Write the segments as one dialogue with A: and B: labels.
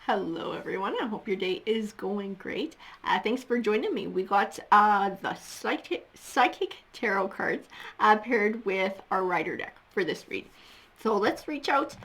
A: Hello everyone, I hope your day is going great. Thanks for joining me. We got the Psychic Tarot cards paired with our Rider deck for this read. So let's reach out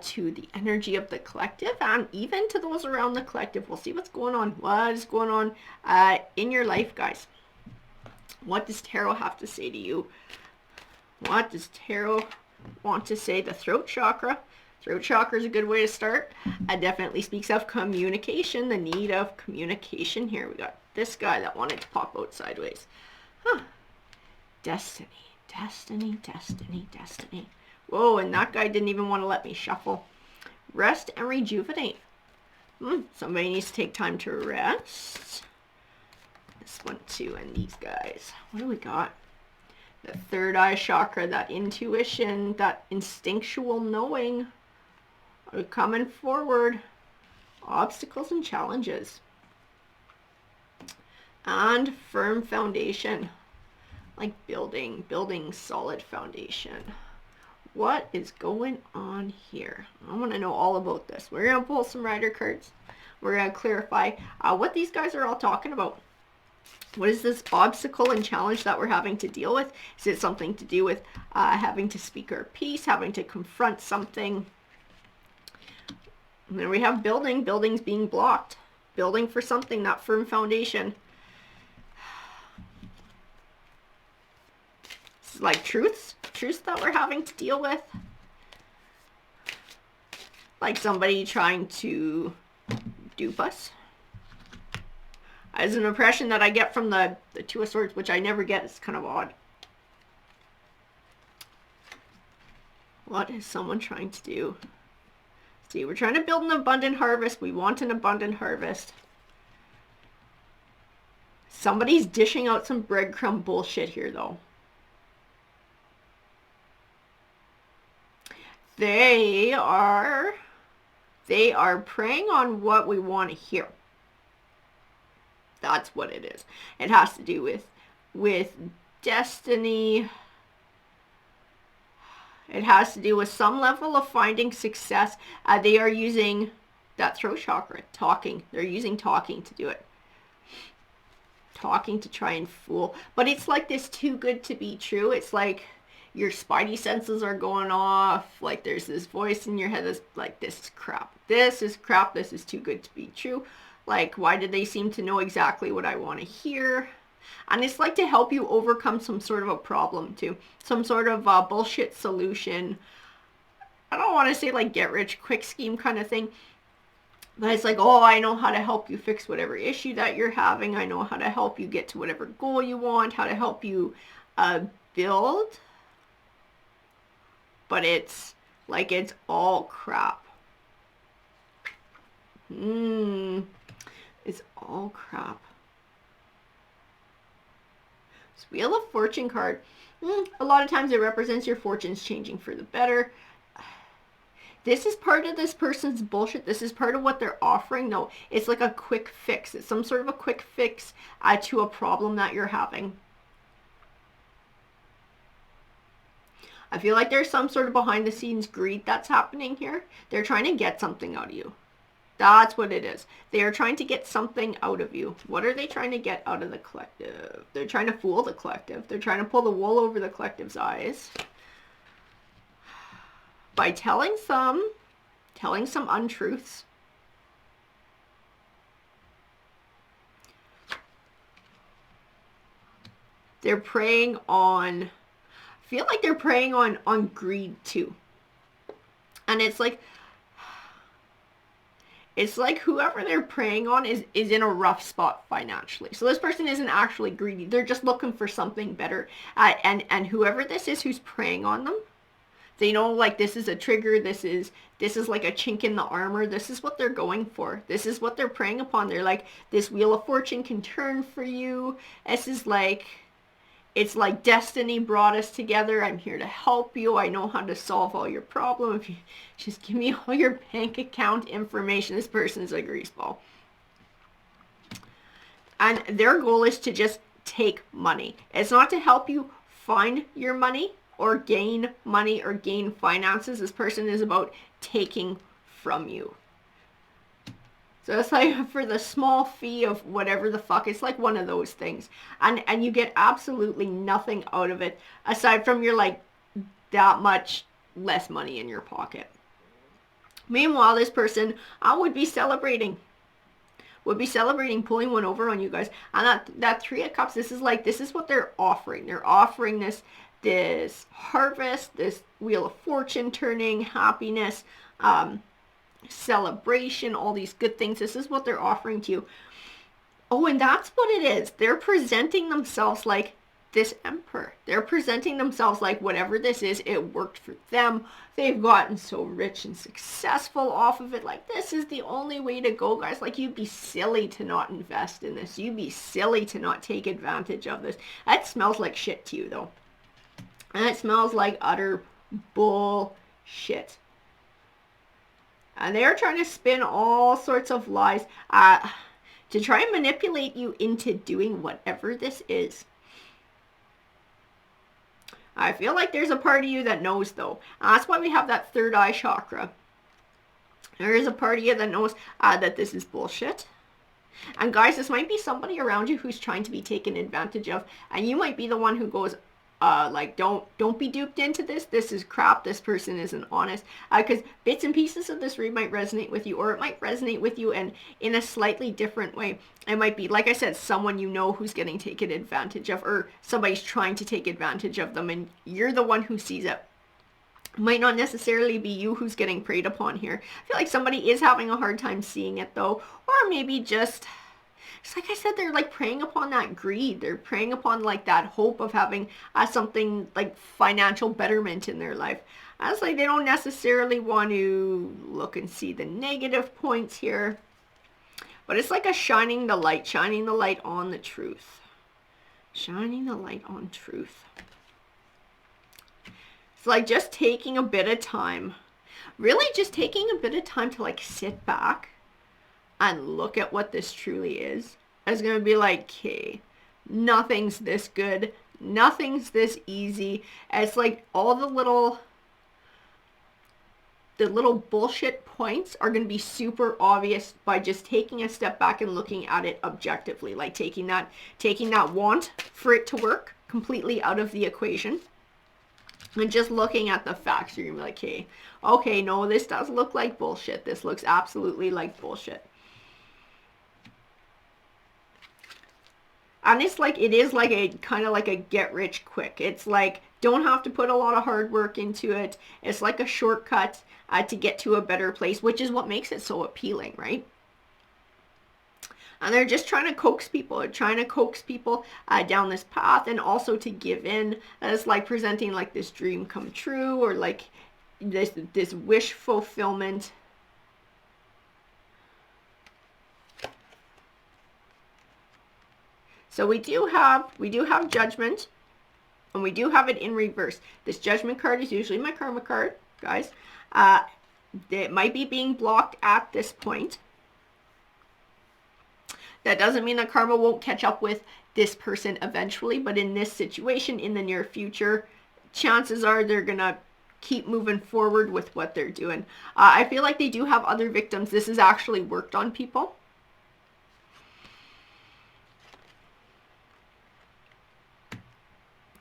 A: to the energy of the collective and even to those around the collective. We'll see what's going on. What is going on in your life, guys? What does Tarot have to say to you? What does Tarot want to say? The throat chakra. Throat chakra is a good way to start. It definitely speaks of communication, the need of communication. Here we got this guy that wanted to pop out sideways. Destiny, destiny, destiny, destiny. Whoa, and that guy didn't even want to let me shuffle. Rest and rejuvenate. Somebody needs to take time to rest. This one too, and these guys. What do we got? The third eye chakra, that intuition, that instinctual knowing. Are coming forward. Obstacles and challenges. And firm foundation. Like building solid foundation. What is going on here? I want to know all about this. We're going to pull some rider cards. We're going to clarify what these guys are all talking about. What is this obstacle and challenge that we're having to deal with? Is it something to do with having to speak our piece, having to confront something? And then we have buildings being blocked. Building for something, that firm foundation. This is like truths that we're having to deal with. Like somebody trying to dupe us. As an impression that I get from the Two of Swords, which I never get. It's kind of odd. What is someone trying to do? See, we're trying to build an abundant harvest. We want an abundant harvest. Somebody's dishing out some breadcrumb bullshit here, though. They are preying on what we want to hear. That's what it is. It has to do with destiny. It has to do with some level of finding success. They are using that throat chakra, talking. They're using talking to do it. Talking to try and fool. But it's like this too good to be true. It's like your spidey senses are going off. Like there's this voice in your head that's like, this is crap. This is crap. This is too good to be true. Like, why did they seem to know exactly what I want to hear? And it's like to help you overcome some sort of a problem too. Some sort of bullshit solution. I don't want to say like get rich quick scheme kind of thing. But it's like, oh, I know how to help you fix whatever issue that you're having. I know how to help you get to whatever goal you want. How to help you build. But it's like it's all crap. It's all crap. This Wheel of Fortune card. A lot of times it represents your fortunes changing for the better. This is part of this person's bullshit. This is part of what they're offering. No, it's like a quick fix. It's some sort of a quick fix to a problem that you're having. I feel like there's some sort of behind the scenes greed that's happening here. They're trying to get something out of you. That's what it is. They are trying to get something out of you. What are they trying to get out of the collective? They're trying to fool the collective. They're trying to pull the wool over the collective's eyes. By telling some untruths. They're preying on, I feel like they're preying on greed too. And it's like whoever they're preying on is in a rough spot financially. So this person isn't actually greedy. They're just looking for something better. And whoever this is who's preying on them, they know like this is a trigger. This is like a chink in the armor. This is what they're going for. This is what they're preying upon. They're like, this Wheel of Fortune can turn for you. This is like, it's like destiny brought us together. I'm here to help you. I know how to solve all your problems. If you just give me all your bank account information. This person's a greaseball. And their goal is to just take money. It's not to help you find your money or gain money or gain finances. This person is about taking from you. So it's like for the small fee of whatever the fuck, it's like one of those things. And you get absolutely nothing out of it aside from you're like that much less money in your pocket. Meanwhile, this person would be celebrating. Would be celebrating pulling one over on you guys. And that Three of Cups, this is what they're offering. They're offering this harvest, this Wheel of Fortune turning, happiness, celebration, all these good things. This is what they're offering to you. Oh, and that's what it is. They're presenting themselves like this emperor. They're presenting themselves like whatever this is, it worked for them. They've gotten so rich and successful off of it. Like, this is the only way to go, guys. Like, you'd be silly to not invest in this. You'd be silly to not take advantage of this. That smells like shit to you, though. And it smells like utter bullshit. And they're trying to spin all sorts of lies to try and manipulate you into doing whatever this is. I feel like there's a part of you that knows, though. That's why we have that third eye chakra. There is a part of you that knows that this is bullshit. And guys, this might be somebody around you who's trying to be taken advantage of. And you might be the one who goes, like, don't be duped into this. This is crap. This person isn't honest. Because bits and pieces of this read might resonate with you, or it might resonate with you and in a slightly different way. It might be, like I said, someone you know who's getting taken advantage of, or somebody's trying to take advantage of them, and you're the one who sees it. It might not necessarily be you who's getting preyed upon here. I feel like somebody is having a hard time seeing it, though, or maybe just... It's like I said, they're like preying upon that greed. They're preying upon like that hope of having something like financial betterment in their life. It's like they don't necessarily want to look and see the negative points here. But it's like a shining the light on the truth. Shining the light on truth. It's like just taking a bit of time. Really just taking a bit of time to like sit back and look at what this truly is. It's going to be like, okay, nothing's this good. Nothing's this easy. It's like all the little bullshit points are going to be super obvious by just taking a step back and looking at it objectively. Like taking that want for it to work completely out of the equation. And just looking at the facts, you're going to be like, okay, no, this does look like bullshit. This looks absolutely like bullshit. And it's like, it is like a kind of like a get rich quick. It's like, don't have to put a lot of hard work into it. It's like a shortcut to get to a better place, which is what makes it so appealing, right? And they're just trying to coax people, down this path, and also to give in. And it's like presenting like this dream come true, or like this wish fulfillment. So we do have Judgment, and we do have it in reverse. This Judgment card is usually my karma card, guys. It might be being blocked at this point. That doesn't mean that karma won't catch up with this person eventually, but in this situation, in the near future, chances are they're gonna keep moving forward with what they're doing. I feel like they do have other victims. This has actually worked on people.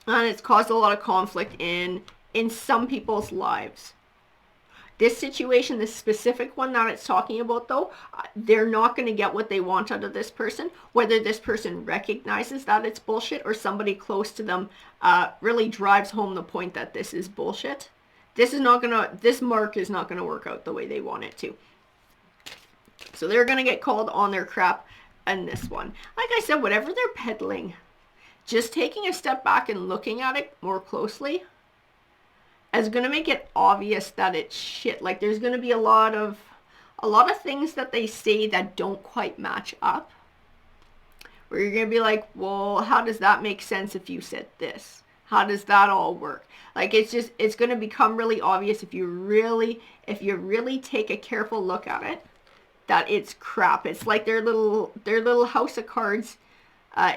A: And it's caused a lot of conflict in some people's lives. This situation, this specific one that it's talking about, though, they're not going to get what they want out of this person, whether this person recognizes that it's bullshit or somebody close to them really drives home the point that this is bullshit. This mark is not going to work out the way they want it to. So they're going to get called on their crap in this one. Like I said, whatever they're peddling, just taking a step back and looking at it more closely is going to make it obvious that it's shit. Like there's going to be a lot of things that they say that don't quite match up. Where you're going to be like, well, how does that make sense if you said this? How does that all work? Like it's going to become really obvious if you really take a careful look at it, that it's crap. It's like their little house of cards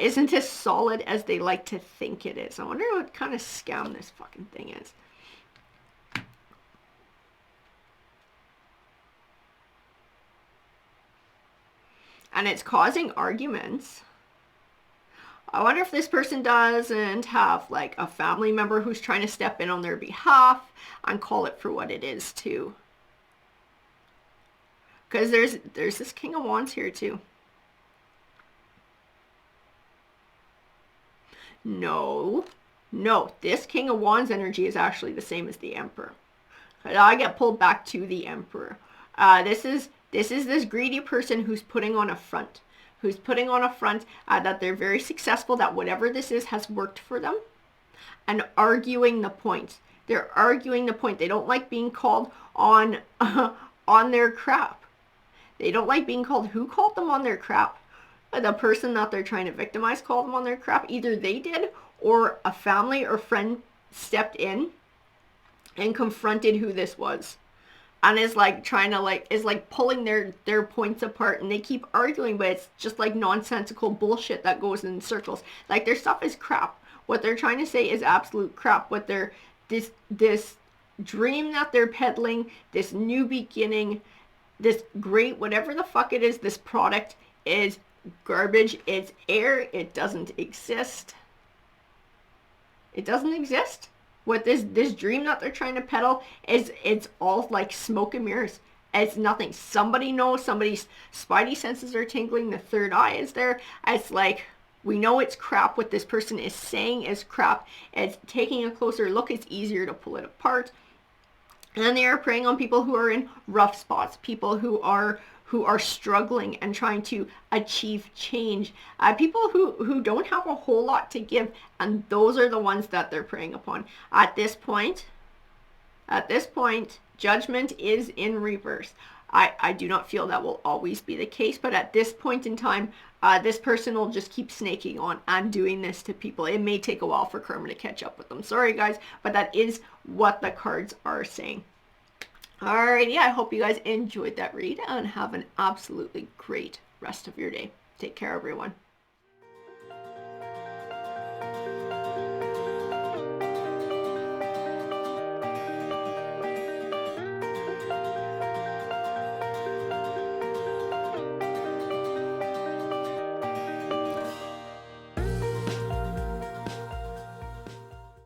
A: isn't as solid as they like to think it is. I wonder what kind of scam this fucking thing is. and it's causing arguments. I wonder if this person doesn't have like a family member who's trying to step in on their behalf and call it for what it is too. Because there's this King of Wands here too. No, this King of Wands energy is actually the same as the Emperor. I get pulled back to the Emperor. This is this greedy person who's putting on a front. That they're very successful, that whatever this is has worked for them, and arguing the point. They're arguing the point. They don't like being called on on their crap. They don't like being called. Who called them on their crap? The person that they're trying to victimize called them on their crap. Either they did, or a family or friend stepped in and confronted who this was, and is like trying to is pulling their points apart, and they keep arguing, but it's just like nonsensical bullshit that goes in circles. Like, their stuff is crap. What they're trying to say is absolute crap. What they're this dream that they're peddling, this new beginning, this great whatever the fuck it is, this product is garbage. It's air. It doesn't exist. What this dream that they're trying to peddle is, it's all like smoke and mirrors. It's nothing. Somebody knows, somebody's spidey senses are tingling, the third eye is there. It's like, we know it's crap. What this person is saying is crap. It's taking a closer look. It's easier to pull it apart. And they are preying on people who are in rough spots, people who are struggling and trying to achieve change, people who don't have a whole lot to give, and those are the ones that they're preying upon. At this point, judgment is in reverse. I do not feel that will always be the case, but at this point in time, this person will just keep snaking on and doing this to people. It may take a while for karma to catch up with them. Sorry guys, but that is what the cards are saying. Alrighty, I hope you guys enjoyed that read and have an absolutely great rest of your day. Take care, everyone.